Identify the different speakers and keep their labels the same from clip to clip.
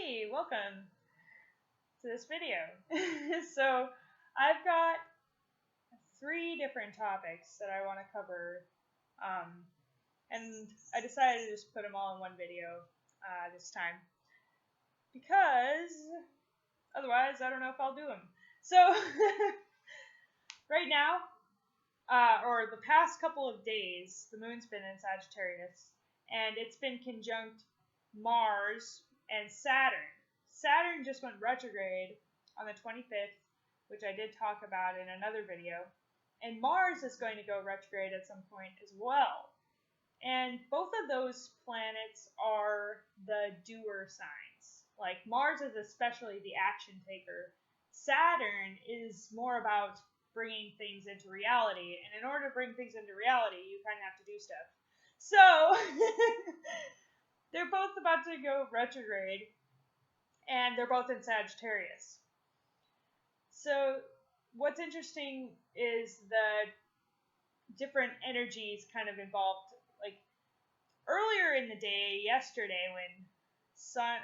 Speaker 1: Hey, welcome to this video. So I've got three different topics that I want to cover, and I decided to just put them all in one video this time because otherwise I don't know if I'll do them. So right now, or the past couple of days, the moon's been in Sagittarius, and it's been conjunct Mars and Saturn. Saturn just went retrograde on the 25th, which I did talk about in another video. And Mars is going to go retrograde at some point as well. And both of those planets are the doer signs. Like Mars is especially the action taker. Saturn is more about bringing things into reality. And in order to bring things into reality, you kind of have to do stuff. So they're both about to go retrograde, and they're both in Sagittarius. So what's interesting is the different energies kind of involved. Like earlier in the day, yesterday, when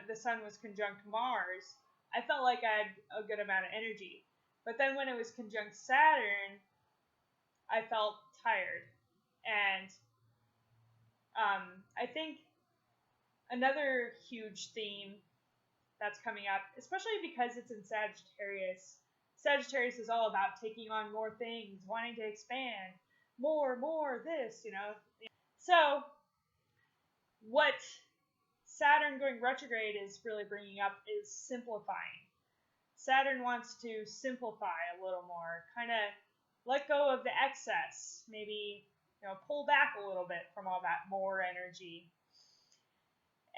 Speaker 1: the sun was conjunct Mars, I felt like I had a good amount of energy. But then when it was conjunct Saturn, I felt tired. And I think another huge theme that's coming up, especially because it's in Sagittarius. Sagittarius is all about taking on more things, wanting to expand, more, this, So, what Saturn going retrograde is really bringing up is simplifying. Saturn wants to simplify a little more, kind of let go of the excess, maybe, pull back a little bit from all that more energy.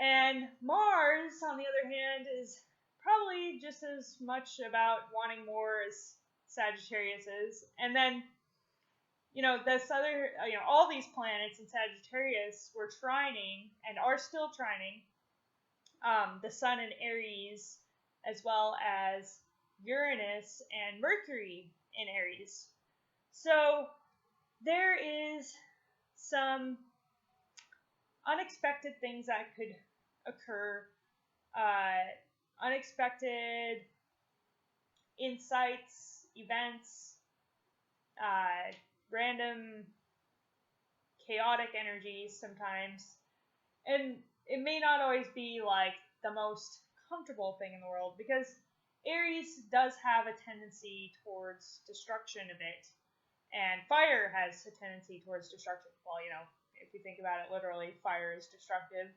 Speaker 1: And Mars, on the other hand, is probably just as much about wanting more as Sagittarius is. And then, this other, all these planets in Sagittarius were trining and are still trining the Sun in Aries, as well as Uranus and Mercury in Aries. So there is some unexpected things that could occur, unexpected insights, events, random chaotic energies sometimes. And it may not always be like the most comfortable thing in the world, because Aries does have a tendency towards destruction a bit, and fire has a tendency towards destruction. Well, if you think about it literally, fire is destructive,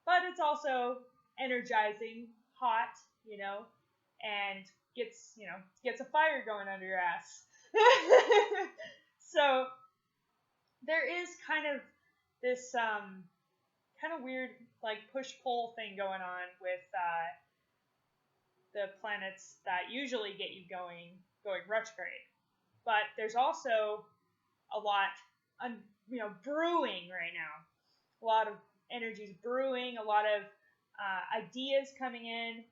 Speaker 1: but it's also energizing, hot, and gets a fire going under your ass. So there is kind of this kind of weird like push-pull thing going on with the planets that usually get you going retrograde. But there's also a lot brewing right now. A lot of energies brewing, a lot of ideas coming in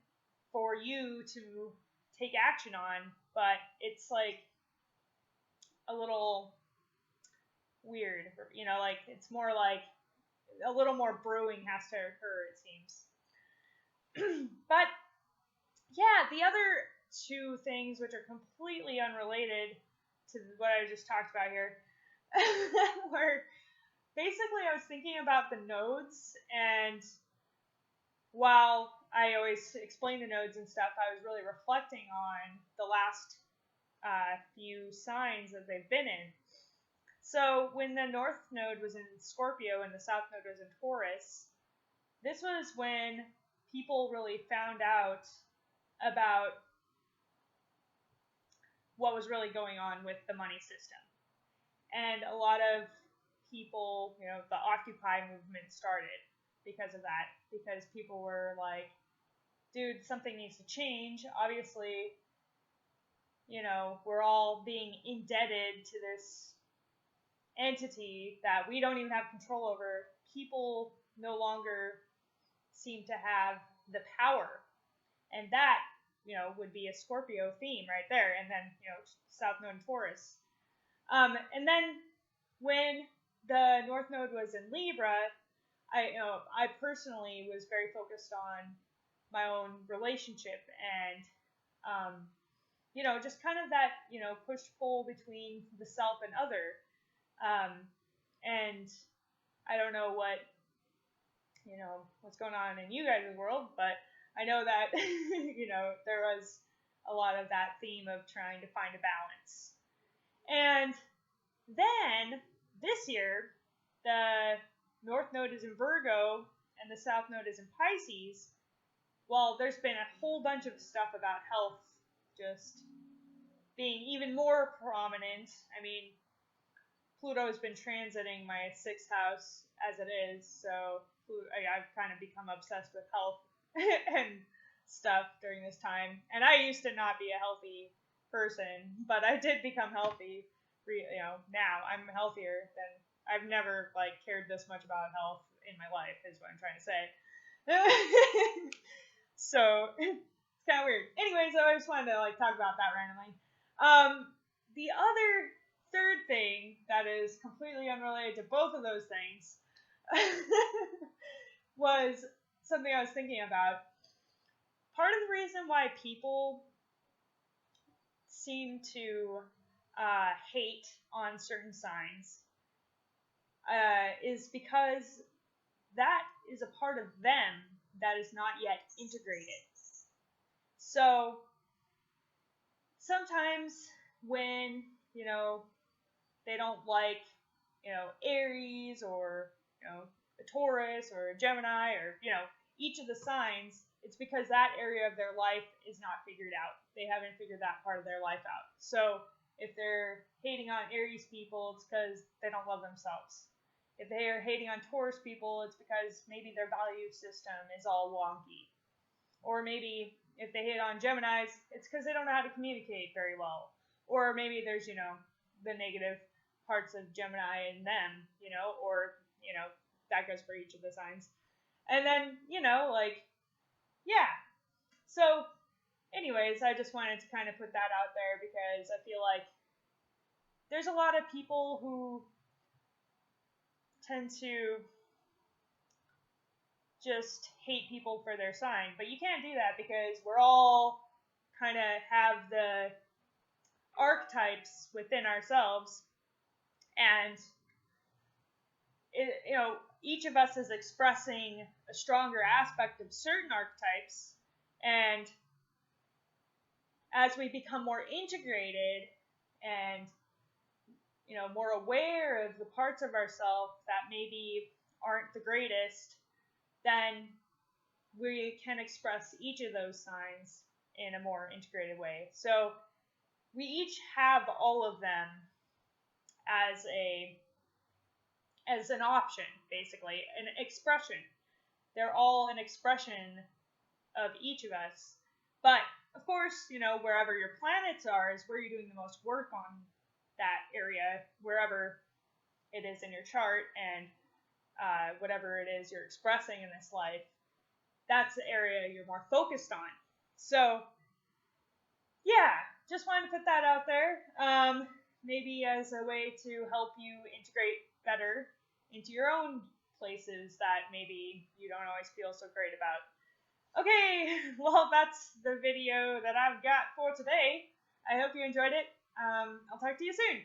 Speaker 1: for you to take action on, but it's like a little weird, like it's more like a little more brewing has to occur, it seems. But yeah, the other two things, which are completely unrelated to what I just talked about here, were basically I was thinking about the nodes, and while I always explain the nodes and stuff, I was really reflecting on the last few signs that they've been in. So when the North Node was in Scorpio and the South Node was in Taurus, this was when people really found out about what was really going on with the money system. And a lot of people, the Occupy movement started because of that. Because people were like, dude, something needs to change. Obviously, we're all being indebted to this entity that we don't even have control over. People no longer seem to have the power. And that, would be a Scorpio theme right there. And then, South Node and Taurus. And then when the North Node was in Libra, I personally was very focused on my own relationship, and just kind of that push-pull between the self and other. And I don't know what's going on in you guys' world, but I know that there was a lot of that theme of trying to find a balance. And then this year, the North Node is in Virgo and the South Node is in Pisces. Well, there's been a whole bunch of stuff about health just being even more prominent. I mean, Pluto has been transiting my 6th house as it is, so I've kind of become obsessed with health and stuff during this time. And I used to not be a healthy person, but I did become healthy. Now I'm healthier than I've never cared this much about health in my life, is what I'm trying to say. So it's kind of weird. Anyways, I just wanted to talk about that randomly. The other third thing that is completely unrelated to both of those things was something I was thinking about. Part of the reason why people seem to hate on certain signs is because that is a part of them that is not yet integrated. So sometimes when they don't like Aries or a Taurus or a Gemini or each of the signs, it's because that area of their life is not figured out. They haven't figured that part of their life out. So if they're hating on Aries people, it's because they don't love themselves. If they are hating on Taurus people, it's because maybe their value system is all wonky. Or maybe if they hate on Geminis, it's because they don't know how to communicate very well. Or maybe there's, the negative parts of Gemini in them, or, that goes for each of the signs. And then, yeah. So, anyways, I just wanted to kind of put that out there because I feel like there's a lot of people who tend to just hate people for their sign. But you can't do that because we're all kind of have the archetypes within ourselves, and each of us is expressing a stronger aspect of certain archetypes, and as we become more integrated and more aware of the parts of ourselves that maybe aren't the greatest, then we can express each of those signs in a more integrated way. So we each have all of them as an option, basically, an expression. They're all an expression of each of us. But of course, wherever your planets are is where you're doing the most work on that area, wherever it is in your chart, and whatever it is you're expressing in this life, that's the area you're more focused on. So, yeah, just wanted to put that out there, maybe as a way to help you integrate better into your own places that maybe you don't always feel so great about. Okay, well, that's the video that I've got for today. I hope you enjoyed it. I'll talk to you soon.